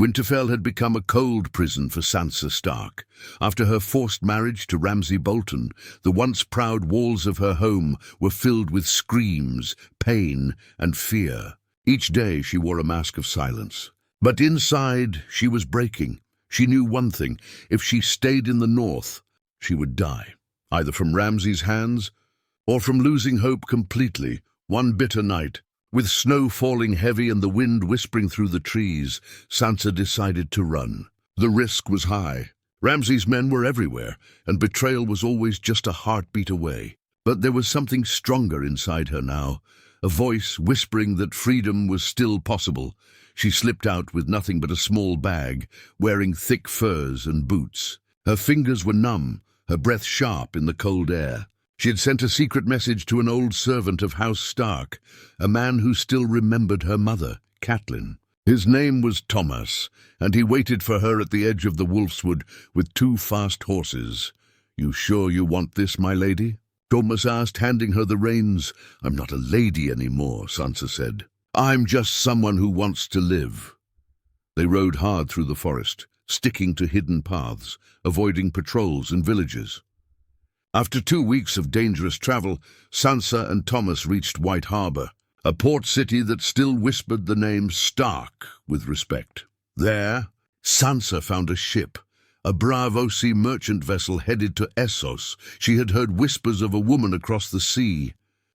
Winterfell had become a cold prison for Sansa Stark. After her forced marriage to Ramsay Bolton, the once proud walls of her home were filled with screams, pain, and fear. Each day she wore a mask of silence. But inside, she was breaking. She knew one thing: if she stayed in the north, she would die, either from Ramsay's hands or from losing hope completely. One bitter night, with snow falling heavy and the wind whispering through the trees, Sansa decided to run. The risk was high. Ramsay's men were everywhere, and betrayal was always just a heartbeat away. But there was something stronger inside her now, a voice whispering that freedom was still possible. She slipped out with nothing but a small bag, wearing thick furs and boots. Her fingers were numb, her breath sharp in the cold air. She had sent a secret message to an old servant of House Stark, a man who still remembered her mother, Catelyn. His name was Thomas, and he waited for her at the edge of the Wolfswood with 2 fast horses. "You sure you want this, my lady?" Thomas asked, handing her the reins. "I'm not a lady anymore," Sansa said. "I'm just someone who wants to live." They rode hard through the forest, sticking to hidden paths, avoiding patrols and villages. After 2 weeks of dangerous travel, Sansa and Thomas reached White Harbor, a port city that still whispered the name Stark with respect. There, Sansa found a ship, a Braavosi merchant vessel headed to Essos. She had heard whispers of a woman across the sea,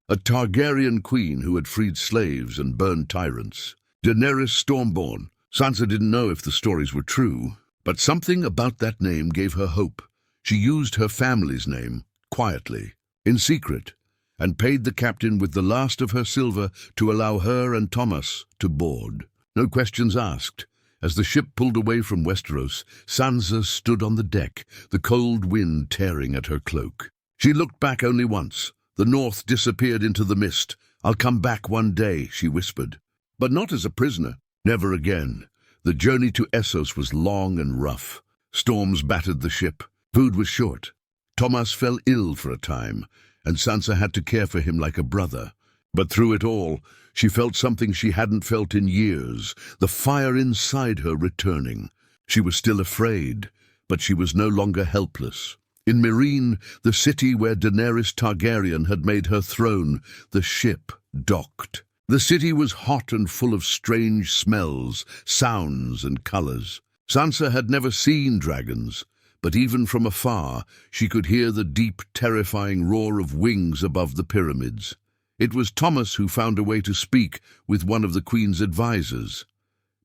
a Targaryen queen who had freed slaves and burned tyrants. Daenerys Stormborn. Sansa didn't know if the stories were true, but something about that name gave her hope. She used her family's name, quietly, in secret, and paid the captain with the last of her silver to allow her and Thomas to board. No questions asked. As the ship pulled away from Westeros, Sansa stood on the deck, the cold wind tearing at her cloak. She looked back only once. The north disappeared into the mist. "I'll come back one day," she whispered. But not as a prisoner. Never again. The journey to Essos was long and rough. Storms battered the ship. Food was short. Thomas fell ill for a time, and Sansa had to care for him like a brother. But through it all, she felt something she hadn't felt in years, the fire inside her returning. She was still afraid, but she was no longer helpless. In Meereen, the city where Daenerys Targaryen had made her throne, the ship docked. The city was hot and full of strange smells, sounds, and colors. Sansa had never seen dragons, but even from afar, she could hear the deep, terrifying roar of wings above the pyramids. It was Thomas who found a way to speak with one of the Queen's advisors,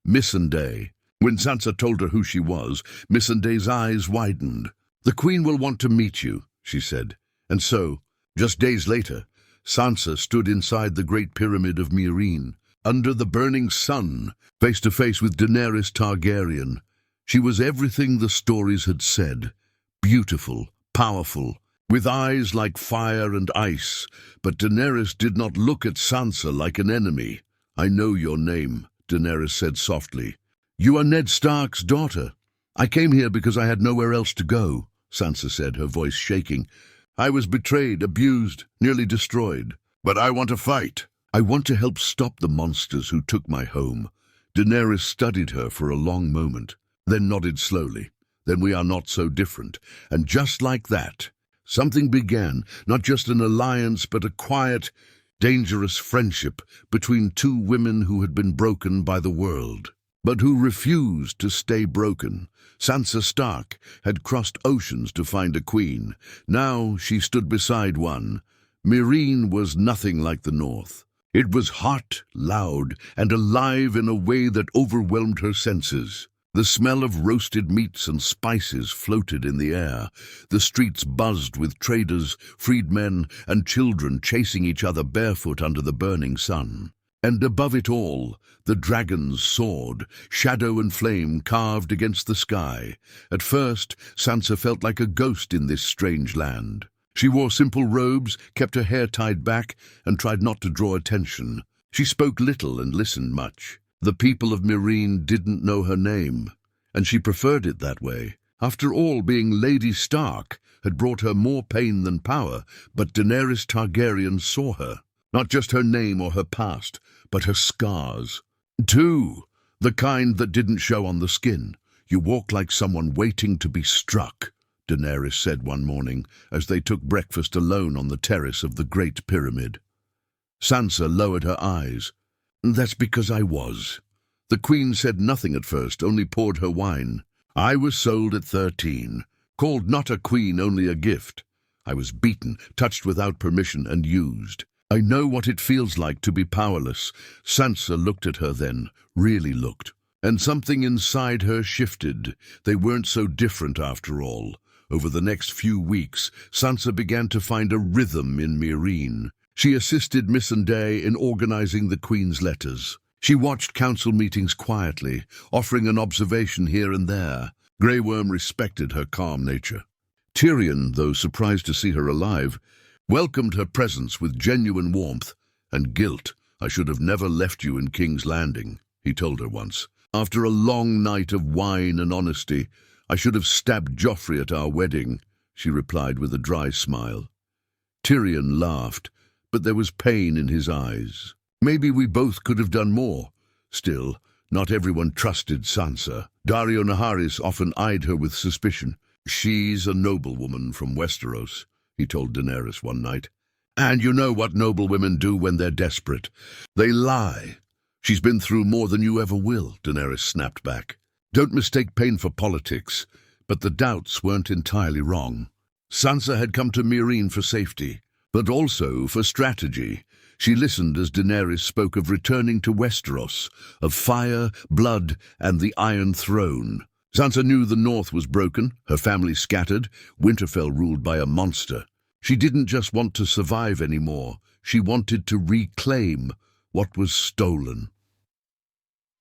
Missandei. When Sansa told her who she was, Missandei's eyes widened. "The Queen will want to meet you," she said. And so, just days later, Sansa stood inside the Great Pyramid of Meereen, under the burning sun, face to face with Daenerys Targaryen. She was everything the stories had said: beautiful, powerful, with eyes like fire and ice. But Daenerys did not look at Sansa like an enemy. "I know your name," Daenerys said softly. "You are Ned Stark's daughter." "I came here because I had nowhere else to go," Sansa said, her voice shaking. "I was betrayed, abused, nearly destroyed. But I want to fight. I want to help stop the monsters who took my home." Daenerys studied her for a long moment, then nodded slowly. "Then we are not so different." And just like that, something began, not just an alliance, but a quiet, dangerous friendship between 2 women who had been broken by the world, but who refused to stay broken. Sansa Stark had crossed oceans to find a queen. Now she stood beside one. Meereen was nothing like the north. It was hot, loud, and alive in a way that overwhelmed her senses. The smell of roasted meats and spices floated in the air. The streets buzzed with traders, freedmen, and children chasing each other barefoot under the burning sun. And above it all, the dragons soared, shadow and flame carved against the sky. At first, Sansa felt like a ghost in this strange land. She wore simple robes, kept her hair tied back, and tried not to draw attention. She spoke little and listened much. The people of Meereen didn't know her name, and she preferred it that way. After all, being Lady Stark had brought her more pain than power, but Daenerys Targaryen saw her. Not just her name or her past, but her scars. Too, The kind that didn't show on the skin. You walk like someone waiting to be struck, Daenerys said one morning as they took breakfast alone on the terrace of the Great Pyramid. Sansa lowered her eyes. That's because I was. The Queen said nothing at first, only poured her wine. I was sold at 13, called not a queen, only a gift. I was beaten, touched without permission, and used. I know what it feels like to be powerless. Sansa looked at her then, really looked. And something inside her shifted. They weren't so different after all. Over the next few weeks, Sansa began to find a rhythm in Meereen. She assisted Missandei in organizing the Queen's letters. She watched council meetings quietly, offering an observation here and there. Grey Worm respected her calm nature. Tyrion, though surprised to see her alive, welcomed her presence with genuine warmth and guilt. I should have never left you in King's Landing, he told her once. After a long night of wine and honesty, I should have stabbed Joffrey at our wedding, she replied with a dry smile. Tyrion laughed, but there was pain in his eyes. Maybe we both could have done more. Still, not everyone trusted Sansa. Daario Naharis often eyed her with suspicion. She's a noblewoman from Westeros, he told Daenerys one night. And you know what noblewomen do when they're desperate. They lie. She's been through more than you ever will, Daenerys snapped back. Don't mistake pain for politics, but the doubts weren't entirely wrong. Sansa had come to Meereen for safety, but also for strategy. She listened as Daenerys spoke of returning to Westeros, of fire, blood, and the Iron Throne. Sansa knew the North was broken, her family scattered, Winterfell ruled by a monster. She didn't just want to survive anymore, she wanted to reclaim what was stolen.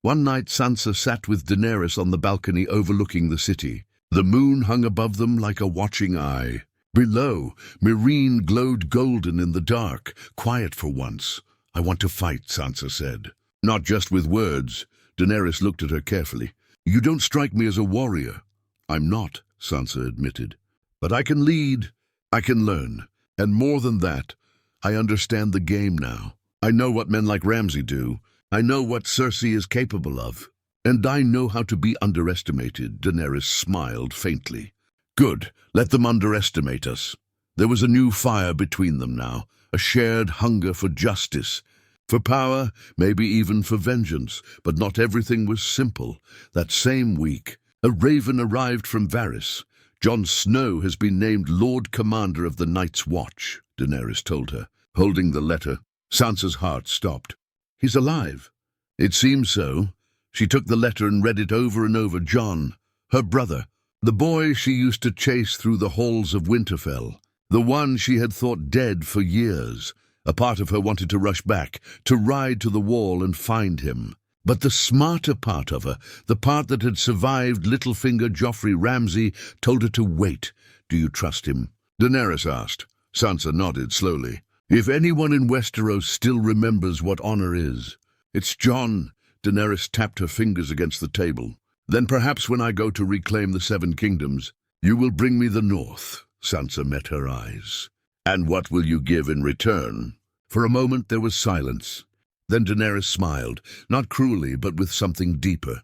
One night Sansa sat with Daenerys on the balcony overlooking the city. The moon hung above them like a watching eye. Below, Meereen glowed golden in the dark, quiet for once. I want to fight, Sansa said. Not just with words. Daenerys looked at her carefully. You don't strike me as a warrior. I'm not, Sansa admitted. But I can lead, I can learn. And more than that, I understand the game now. I know what men like Ramsay do. I know what Cersei is capable of. And I know how to be underestimated, Daenerys smiled faintly. Good, let them underestimate us. There was a new fire between them now, a shared hunger for justice, for power, maybe even for vengeance, but not everything was simple. That same week, a raven arrived from Varys. Jon Snow has been named Lord Commander of the Night's Watch, Daenerys told her, holding the letter. Sansa's heart stopped. He's alive. It seems so. She took the letter and read it over and over. Jon, her brother, the boy she used to chase through the halls of Winterfell, the one she had thought dead for years. A part of her wanted to rush back, to ride to the wall and find him. But the smarter part of her, the part that had survived Littlefinger Joffrey Ramsay, told her to wait. Do you trust him? Daenerys asked. Sansa nodded slowly. If anyone in Westeros still remembers what honor is, it's Jon. Daenerys tapped her fingers against the table. Then perhaps when I go to reclaim the Seven Kingdoms, you will bring me the North. Sansa met her eyes. And what will you give in return? For a moment there was silence. Then Daenerys smiled, not cruelly, but with something deeper.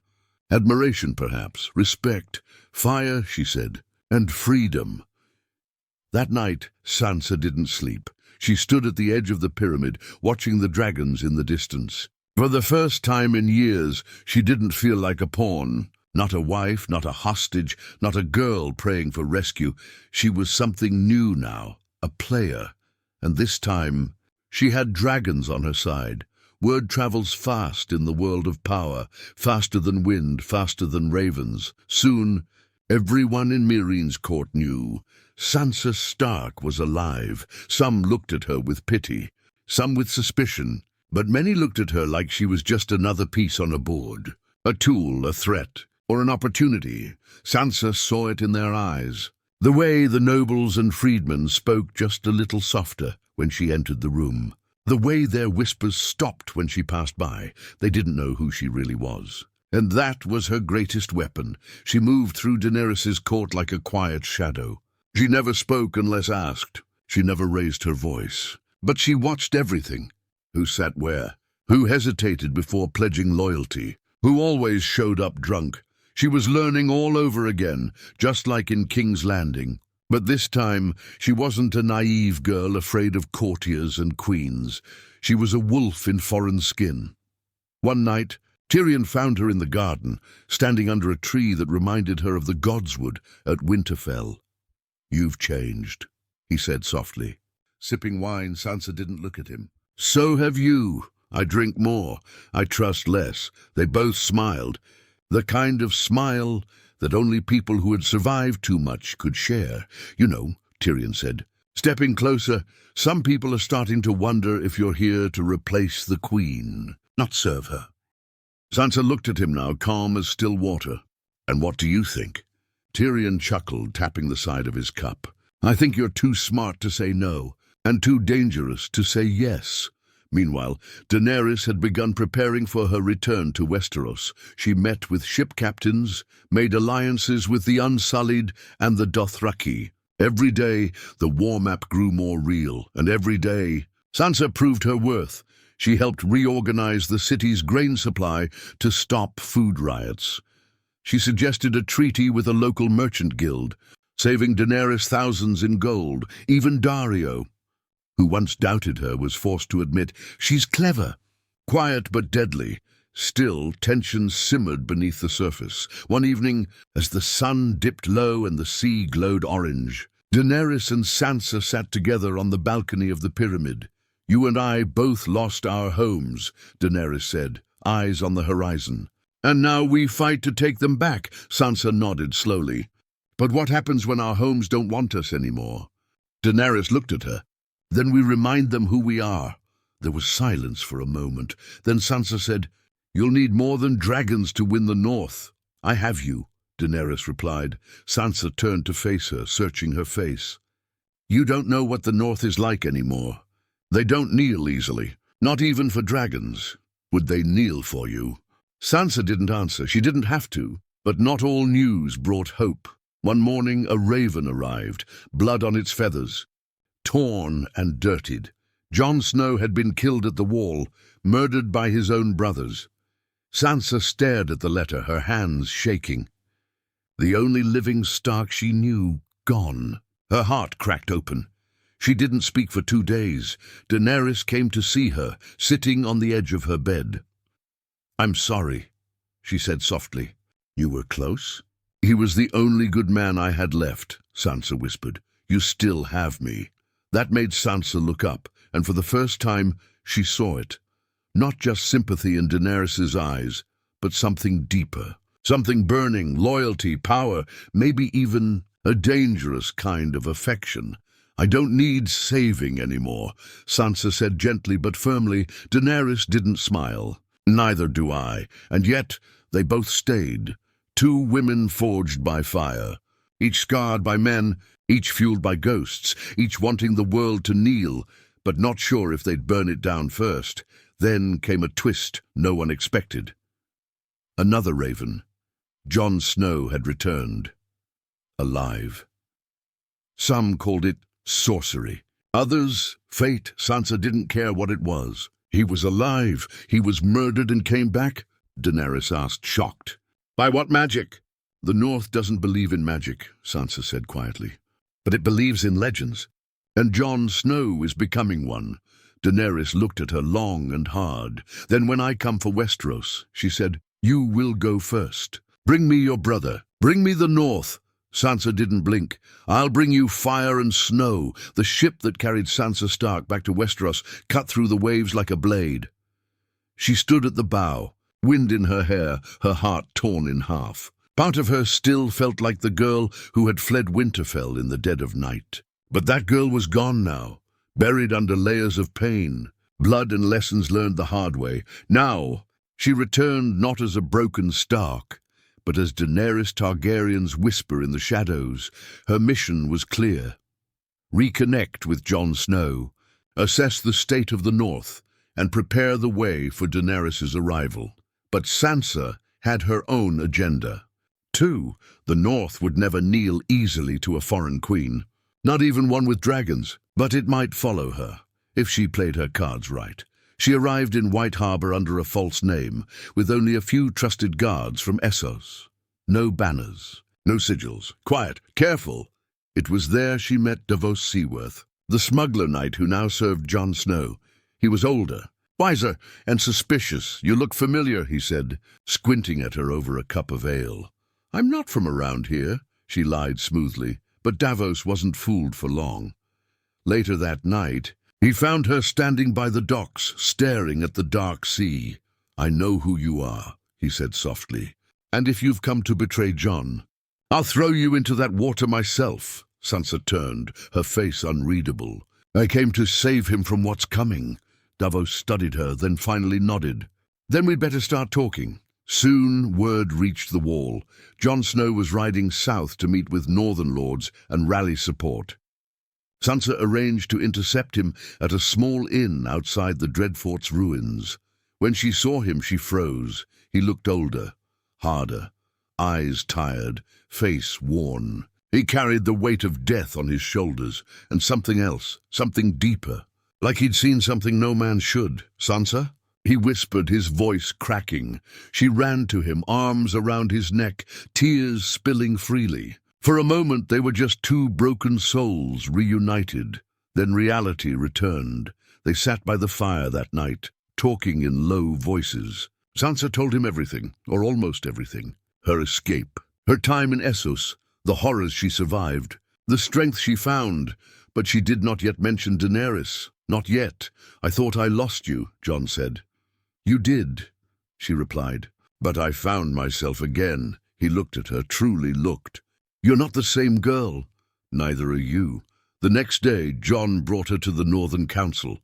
Admiration, perhaps, respect, fire, she said, and freedom. That night, Sansa didn't sleep. She stood at the edge of the pyramid, watching the dragons in the distance. For the first time in years, she didn't feel like a pawn. Not a wife, not a hostage, not a girl praying for rescue. She was something new now, a player. And this time, she had dragons on her side. Word travels fast in the world of power, faster than wind, faster than ravens. Soon, everyone in Meereen's court knew. Sansa Stark was alive. Some looked at her with pity, some with suspicion, but many looked at her like she was just another piece on a board, a tool, a threat, or an opportunity. Sansa saw it in their eyes. The way the nobles and freedmen spoke just a little softer when she entered the room. The way their whispers stopped when she passed by. They didn't know who she really was. And that was her greatest weapon. She moved through Daenerys's court like a quiet shadow. She never spoke unless asked. She never raised her voice. But she watched everything. Who sat where? Who hesitated before pledging loyalty? who always showed up drunk. She was learning all over again, just like in King's Landing. But this time, she wasn't a naive girl afraid of courtiers and queens. She was a wolf in foreign skin. One night, Tyrion found her in the garden, standing under a tree that reminded her of the Godswood at Winterfell. "You've changed," he said softly. Sipping wine, Sansa didn't look at him. "So have you. I drink more. I trust less." They both smiled, the kind of smile that only people who had survived too much could share. "You know," Tyrion said, stepping closer, "some people are starting to wonder if you're here to replace the Queen, not serve her." Sansa looked at him now, calm as still water. "And what do you think?" Tyrion chuckled, tapping the side of his cup. "I think you're too smart to say no, and too dangerous to say yes." Meanwhile, Daenerys had begun preparing for her return to Westeros. She met with ship captains, made alliances with the Unsullied and the Dothraki. Every day, the war map grew more real, and every day, Sansa proved her worth. She helped reorganize the city's grain supply to stop food riots. She suggested a treaty with a local merchant guild, saving Daenerys thousands in gold. Even Dario, who once doubted her, was forced to admit she's clever. Quiet but deadly. Still, tensions simmered beneath the surface. One evening, as the sun dipped low and the sea glowed orange, Daenerys and Sansa sat together on the balcony of the pyramid. "You and I both lost our homes," Daenerys said, eyes on the horizon. "And now we fight to take them back," Sansa nodded slowly. "But what happens when our homes don't want us anymore?" Daenerys looked at her. "Then we remind them who we are." There was silence for a moment. Then Sansa said, "You'll need more than dragons to win the North." "I have you," Daenerys replied. Sansa turned to face her, searching her face. "You don't know what the North is like anymore. They don't kneel easily, not even for dragons. Would they kneel for you?" Sansa didn't answer. She didn't have to. But not all news brought hope. One morning, a raven arrived, blood on its feathers, torn and dirtied. Jon Snow had been killed at the wall, murdered by his own brothers. Sansa stared at the letter, her hands shaking. The only living Stark she knew, gone. Her heart cracked open. She didn't speak for 2 days. Daenerys came to see her, sitting on the edge of her bed. "I'm sorry," she said softly. "You were close?" "He was the only good man I had left," Sansa whispered. "You still have me." That made Sansa look up, and for the first time she saw it. Not just sympathy in Daenerys' eyes, but something deeper. Something burning, loyalty, power, maybe even a dangerous kind of affection. "I don't need saving anymore," Sansa said gently but firmly. Daenerys didn't smile. "Neither do I." And yet they both stayed. 2 women forged by fire, each scarred by men, each fueled by ghosts, each wanting the world to kneel, but not sure if they'd burn it down first. Then came a twist no one expected. Another raven. Jon Snow had returned. Alive. Some called it sorcery. Others, fate. Sansa didn't care what it was. "He was alive. He was murdered and came back?" Daenerys asked, shocked. "By what magic?" "The North doesn't believe in magic," Sansa said quietly. "But it believes in legends. And Jon Snow is becoming one." Daenerys looked at her long and hard. "Then when I come for Westeros," she said, "you will go first. Bring me your brother. Bring me the North." Sansa didn't blink. "I'll bring you fire and snow." The ship that carried Sansa Stark back to Westeros cut through the waves like a blade. She stood at the bow, wind in her hair, her heart torn in half. Part of her still felt like the girl who had fled Winterfell in the dead of night. But that girl was gone now, buried under layers of pain, blood and lessons learned the hard way. Now, she returned not as a broken Stark, but as Daenerys Targaryen's whisper in the shadows. Her mission was clear. Reconnect with Jon Snow, assess the state of the North, and prepare the way for Daenerys' arrival. But Sansa had her own agenda. Too, the North would never kneel easily to a foreign queen, not even one with dragons, but it might follow her, if she played her cards right. She arrived in White Harbor under a false name, with only a few trusted guards from Essos. No banners, no sigils. Quiet, careful. It was there she met Davos Seaworth, the smuggler knight who now served Jon Snow. He was older, wiser, and suspicious. "You look familiar," he said, squinting at her over a cup of ale. "I'm not from around here," she lied smoothly, but Davos wasn't fooled for long. Later that night, he found her standing by the docks, staring at the dark sea. "I know who you are," he said softly. "And if you've come to betray Jon, I'll throw you into that water myself." Sansa turned, her face unreadable. "I came to save him from what's coming." Davos studied her, then finally nodded. "Then we'd better start talking." Soon word reached the wall. Jon Snow was riding south to meet with northern lords and rally support. Sansa arranged to intercept him at a small inn outside the Dreadfort's ruins. When she saw him, she froze. He looked older, harder, eyes tired, face worn. He carried the weight of death on his shoulders, and something else, something deeper. Like he'd seen something no man should. "Sansa?" he whispered, his voice cracking. She ran to him, arms around his neck, tears spilling freely. For a moment they were just two broken souls reunited. Then reality returned. They sat by the fire that night, talking in low voices. Sansa told him everything, or almost everything. Her escape, her time in Essos, the horrors she survived, the strength she found. But she did not yet mention Daenerys. "Not yet. I thought I lost you," Jon said. "You did," she replied. "But I found myself again." He looked at her, truly looked. "You're not the same girl." "Neither are you." The next day, Jon brought her to the Northern Council.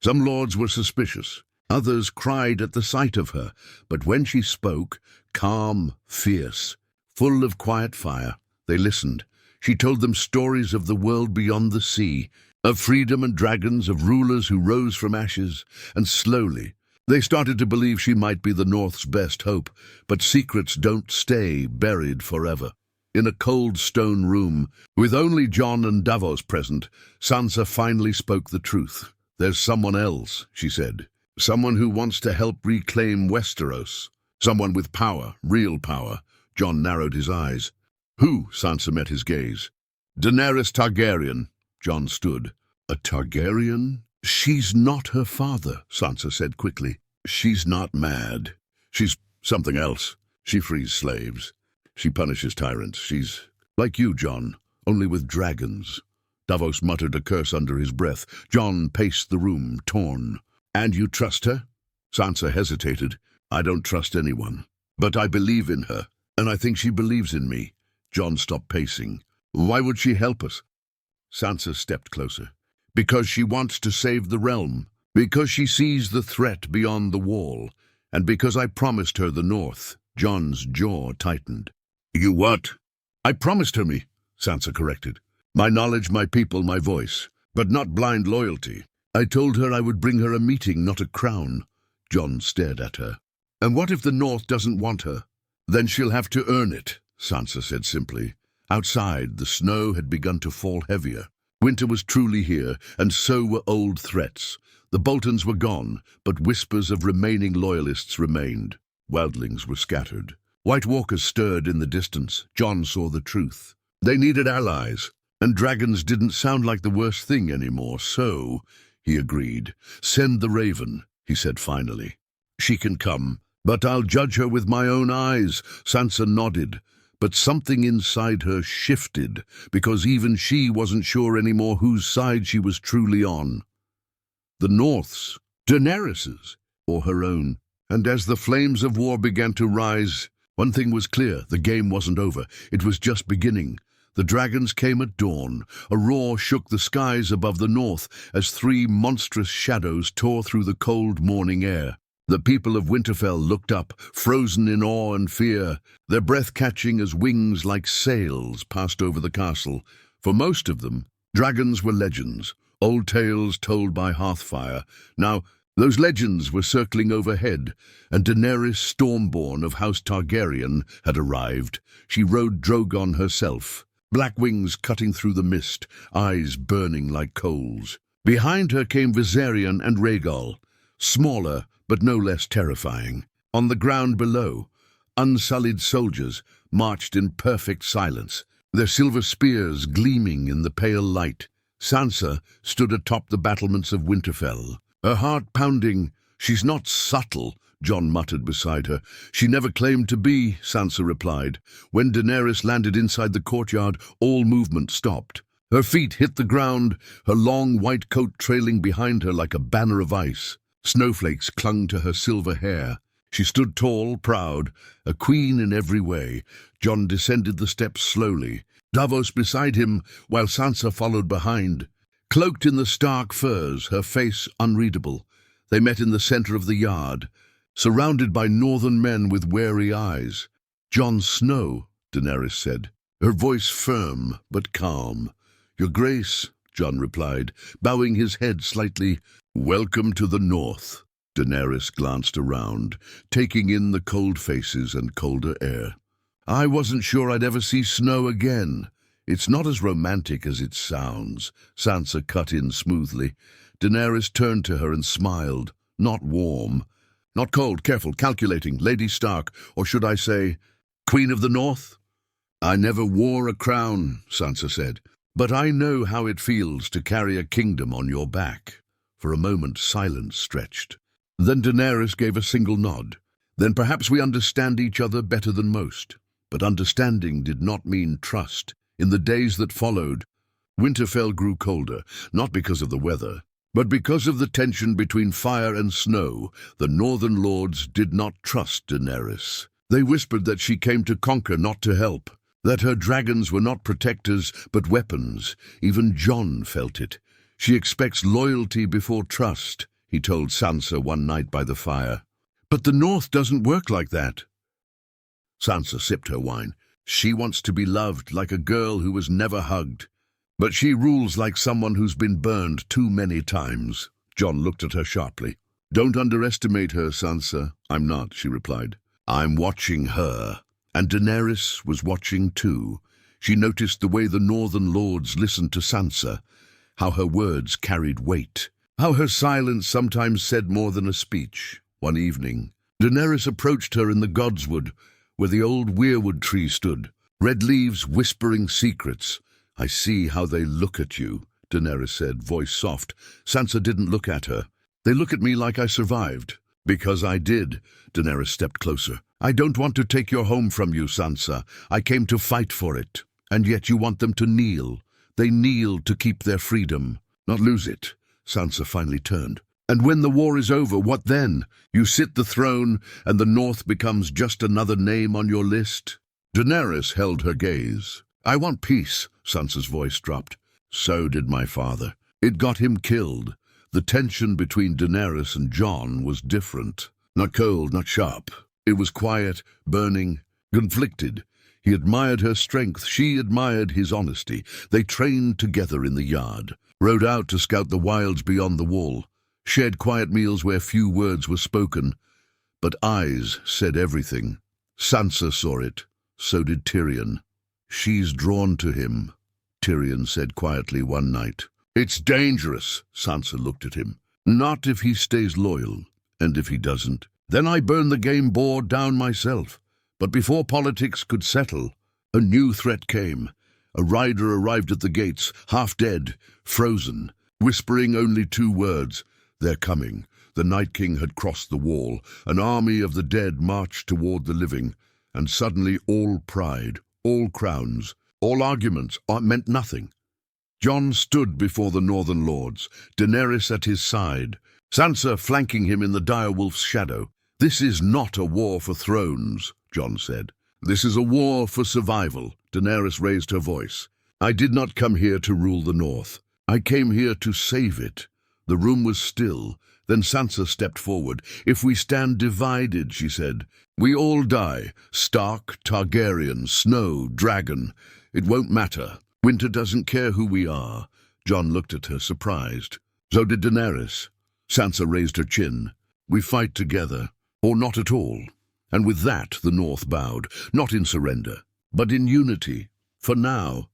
Some lords were suspicious. Others cried at the sight of her. But when she spoke, calm, fierce, full of quiet fire, they listened. She told them stories of the world beyond the sea, of freedom and dragons, of rulers who rose from ashes, and slowly they started to believe she might be the North's best hope. But secrets don't stay buried forever. In a cold stone room, with only Jon and Davos present, Sansa finally spoke the truth. "There's someone else," she said. "Someone who wants to help reclaim Westeros. Someone with power, real power." Jon narrowed his eyes. "Who?" Sansa met his gaze. "Daenerys Targaryen." Jon stood. "A Targaryen?" "She's not her father," Sansa said quickly. "She's not mad. She's something else. She frees slaves. She punishes tyrants. She's like you, Jon, only with dragons." Davos muttered a curse under his breath. Jon paced the room, torn. "And you trust her?" Sansa hesitated. "I don't trust anyone. But I believe in her, and I think she believes in me." Jon stopped pacing. "Why would she help us?" Sansa stepped closer. "Because she wants to save the realm. Because she sees the threat beyond the wall. And because I promised her the North." Jon's jaw tightened. "You what?" "I promised her me," Sansa corrected. "My knowledge, my people, my voice. But not blind loyalty. I told her I would bring her a meeting, not a crown." Jon stared at her. "And what if the North doesn't want her?" "Then she'll have to earn it," Sansa said simply. Outside, the snow had begun to fall heavier. Winter was truly here, and so were old threats. The Boltons were gone, but whispers of remaining loyalists remained. Wildlings were scattered. White Walkers stirred in the distance. Jon saw the truth. They needed allies, and dragons didn't sound like the worst thing anymore. "So," he agreed. "Send the Raven," he said finally. "She can come, but I'll judge her with my own eyes." Sansa nodded, but something inside her shifted, because even she wasn't sure anymore whose side she was truly on. The North's, Daenerys's, or her own. And as the flames of war began to rise, one thing was clear: the game wasn't over. It was just beginning. The dragons came at dawn. A roar shook the skies above the North as three monstrous shadows tore through the cold morning air. The people of Winterfell looked up, frozen in awe and fear, their breath catching as wings like sails passed over the castle. For most of them, dragons were legends, old tales told by hearthfire. Now, those legends were circling overhead, and Daenerys, Stormborn of House Targaryen, had arrived. She rode Drogon herself, black wings cutting through the mist, eyes burning like coals. Behind her came Viserion and Rhaegal, smaller but no less terrifying. On the ground below, unsullied soldiers marched in perfect silence, their silver spears gleaming in the pale light. Sansa stood atop the battlements of Winterfell, her heart pounding. "She's not subtle," Jon muttered beside her. "She never claimed to be," Sansa replied. When Daenerys landed inside the courtyard, all movement stopped. Her feet hit the ground, her long white coat trailing behind her like a banner of ice. Snowflakes clung to her silver hair. She stood tall, proud, a queen in every way. Jon descended the steps slowly, Davos beside him, while Sansa followed behind. Cloaked in the Stark furs, her face unreadable, they met in the center of the yard, surrounded by northern men with wary eyes. "Jon Snow," Daenerys said, her voice firm but calm. "Your Grace," Jon replied, bowing his head slightly. "Welcome to the north." Daenerys glanced around, taking in the cold faces and colder air. "I wasn't sure I'd ever see snow again." "It's not as romantic as it sounds," Sansa cut in smoothly. Daenerys turned to her and smiled. "Not warm. Not cold, careful, calculating, Lady Stark, or should I say, Queen of the North?" "I never wore a crown," Sansa said, "but I know how it feels to carry a kingdom on your back." For a moment silence stretched. Then Daenerys gave a single nod. "Then perhaps we understand each other better than most." But understanding did not mean trust. In the days that followed, Winterfell grew colder, not because of the weather, but because of the tension between fire and snow. The northern lords did not trust Daenerys. They whispered that she came to conquer, not to help, that her dragons were not protectors, but weapons. Even Jon felt it. "She expects loyalty before trust," he told Sansa one night by the fire. "But the North doesn't work like that." Sansa sipped her wine. "She wants to be loved, like a girl who was never hugged. But she rules like someone who's been burned too many times." Jon looked at her sharply. "Don't underestimate her, Sansa." "I'm not," she replied. "I'm watching her." And Daenerys was watching too. She noticed the way the northern lords listened to Sansa, how her words carried weight, how her silence sometimes said more than a speech. One evening, Daenerys approached her in the Godswood, where the old weirwood tree stood, red leaves whispering secrets. "I see how they look at you," Daenerys said, voice soft. Sansa didn't look at her. "They look at me like I survived." "Because I did." Daenerys stepped closer. "I don't want to take your home from you, Sansa. I came to fight for it. And yet you want them to kneel. They kneel to keep their freedom, not lose it." Sansa finally turned. "And when the war is over, what then? You sit the throne, and the North becomes just another name on your list?" Daenerys held her gaze. "I want peace," Sansa's voice dropped. "So did my father. It got him killed." The tension between Daenerys and Jon was different. Not cold, not sharp. It was quiet, burning, conflicted. He admired her strength. She admired his honesty. They trained together in the yard, rode out to scout the wilds beyond the wall, shared quiet meals where few words were spoken, but eyes said everything. Sansa saw it. So did Tyrion. "She's drawn to him," Tyrion said quietly one night. "It's dangerous," Sansa looked at him. "Not if he stays loyal. And if he doesn't, then I burn the game board down myself." But before politics could settle, a new threat came. A rider arrived at the gates, half dead, frozen, whispering only two words: "They're coming." The Night King had crossed the wall. An army of the dead marched toward the living. And suddenly all pride, all crowns, all arguments meant nothing. Jon stood before the northern lords, Daenerys at his side, Sansa flanking him in the direwolf's shadow. "This is not a war for thrones," Jon said. "This is a war for survival." Daenerys raised her voice. "I did not come here to rule the North. I came here to save it." The room was still. Then Sansa stepped forward. "If we stand divided," she said, "we all die. Stark, Targaryen, Snow, Dragon. It won't matter. Winter doesn't care who we are." Jon looked at her, surprised. So did Daenerys. Sansa raised her chin. "We fight together, or not at all." And with that the North bowed, not in surrender, but in unity, for now.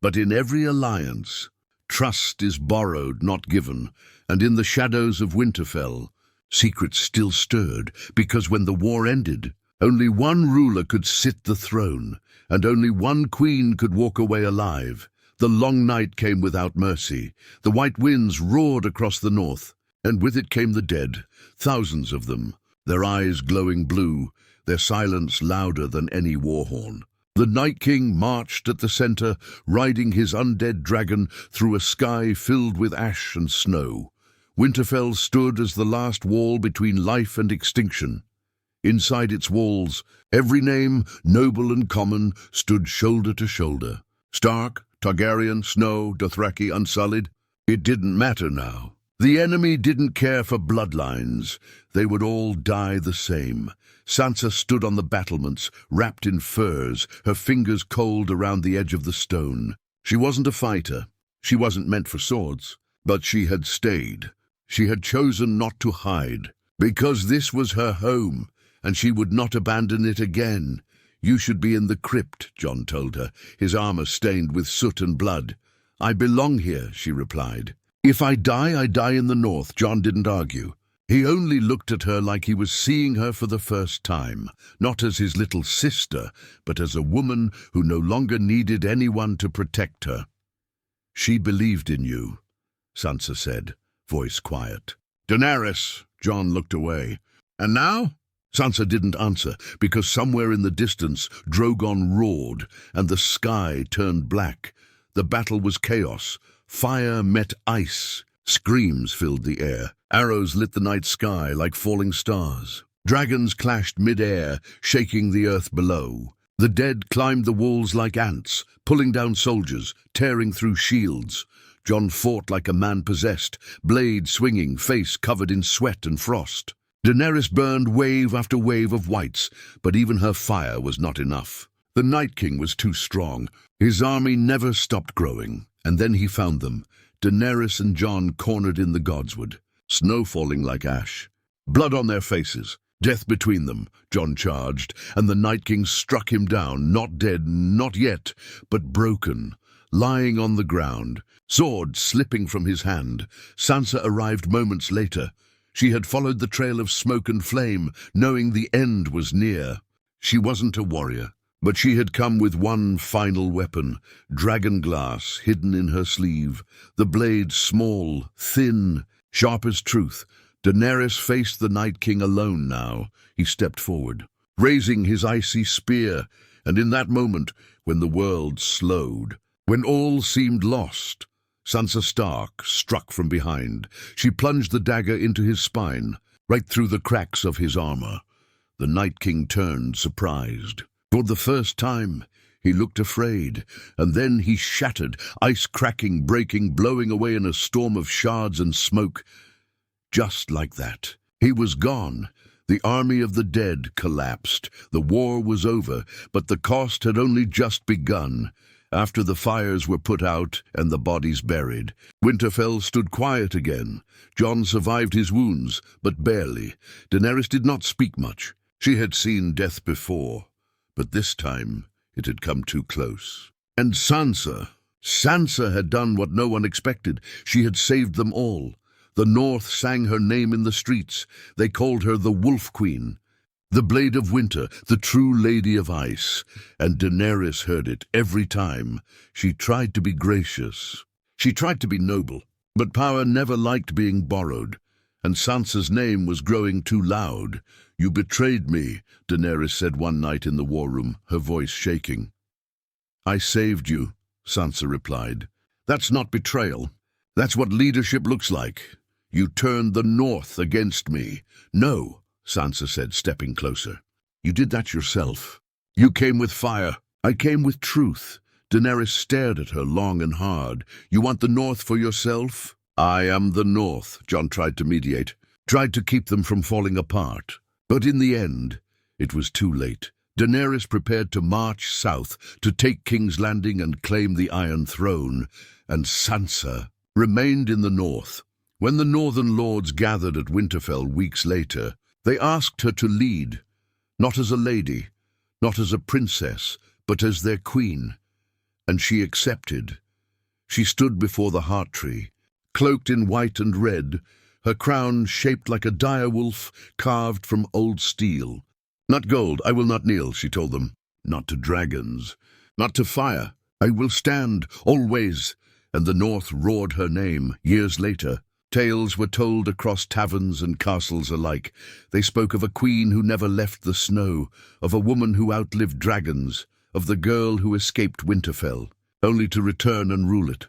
But in every alliance, trust is borrowed, not given, and in the shadows of Winterfell, Secrets still stirred, because when the war ended, only one ruler could sit the throne, and only one queen could walk away alive. The long night came without mercy. The white winds roared across the north, and with it came the dead, thousands of them, their eyes glowing blue, their silence louder than any war horn. The Night King marched at the center, riding his undead dragon through a sky filled with ash and snow. Winterfell stood as the last wall between life and extinction. Inside its walls, every name, noble and common, stood shoulder to shoulder. Stark, Targaryen, Snow, Dothraki, Unsullied. It didn't matter now. The enemy didn't care for bloodlines. They would all die the same. Sansa stood on the battlements, wrapped in furs, her fingers cold around the edge of the stone. She wasn't a fighter. She wasn't meant for swords. But she had stayed. She had chosen not to hide, because this was her home, and she would not abandon it again. "You should be in the crypt," Jon told her, his armor stained with soot and blood. "I belong here," she replied. "If I die in the north," Jon didn't argue. He only looked at her like he was seeing her for the first time, not as his little sister, but as a woman who no longer needed anyone to protect her. "She believed in you," Sansa said, voice quiet. "Daenerys," Jon looked away. "And now?" Sansa didn't answer, because somewhere in the distance Drogon roared, and the sky turned black. The battle was chaos. Fire met ice. Screams filled the air. Arrows lit the night sky like falling stars. Dragons clashed mid-air, shaking the earth below. The dead climbed the walls like ants, pulling down soldiers, tearing through shields. Jon fought like a man possessed, blade swinging, face covered in sweat and frost. Daenerys burned wave after wave of whites, but even her fire was not enough. The Night King was too strong. His army never stopped growing. And then he found them, Daenerys and Jon cornered in the godswood, snow falling like ash. Blood on their faces, death between them, Jon charged, and the Night King struck him down, not dead, not yet, but broken, lying on the ground, sword slipping from his hand. Sansa arrived moments later. She had followed the trail of smoke and flame, knowing the end was near. She wasn't a warrior, but she had come with one final weapon, dragon glass hidden in her sleeve, the blade small, thin, sharp as truth. Daenerys faced the Night King alone now. He stepped forward, raising his icy spear, and in that moment, when the world slowed, when all seemed lost, Sansa Stark struck from behind. She plunged the dagger into his spine, right through the cracks of his armor. The Night King turned, surprised. For the first time, he looked afraid, and then he shattered, ice cracking, breaking, blowing away in a storm of shards and smoke. Just like that, he was gone. The army of the dead collapsed. The war was over, but the cost had only just begun. After the fires were put out and the bodies buried, Winterfell stood quiet again. Jon survived his wounds, but barely. Daenerys did not speak much. She had seen death before, but this time it had come too close. And Sansa had done what no one expected. She had saved them all. The North sang her name in the streets. They called her the Wolf Queen, the Blade of Winter, the true Lady of Ice. And Daenerys heard it every time. She tried to be gracious. She tried to be noble. But power never liked being borrowed. And Sansa's name was growing too loud. "You betrayed me," Daenerys said one night in the war room, her voice shaking. "I saved you," Sansa replied. "That's not betrayal. That's what leadership looks like. You turned the North against me." "No," Sansa said, stepping closer. "You did that yourself. You came with fire. I came with truth." Daenerys stared at her long and hard. "You want the North for yourself?" "I am the North," Jon tried to mediate, tried to keep them from falling apart. But in the end, it was too late. Daenerys prepared to march south, to take King's Landing and claim the Iron Throne, and Sansa remained in the north. When the Northern Lords gathered at Winterfell weeks later, they asked her to lead, not as a lady, not as a princess, but as their queen. And she accepted. She stood before the heart tree, cloaked in white and red, her crown shaped like a dire wolf carved from old steel. "Not gold, I will not kneel," she told them. "Not to dragons, not to fire. I will stand, always." And the North roared her name. Years later, tales were told across taverns and castles alike. They spoke of a queen who never left the snow, of a woman who outlived dragons, of the girl who escaped Winterfell, only to return and rule it.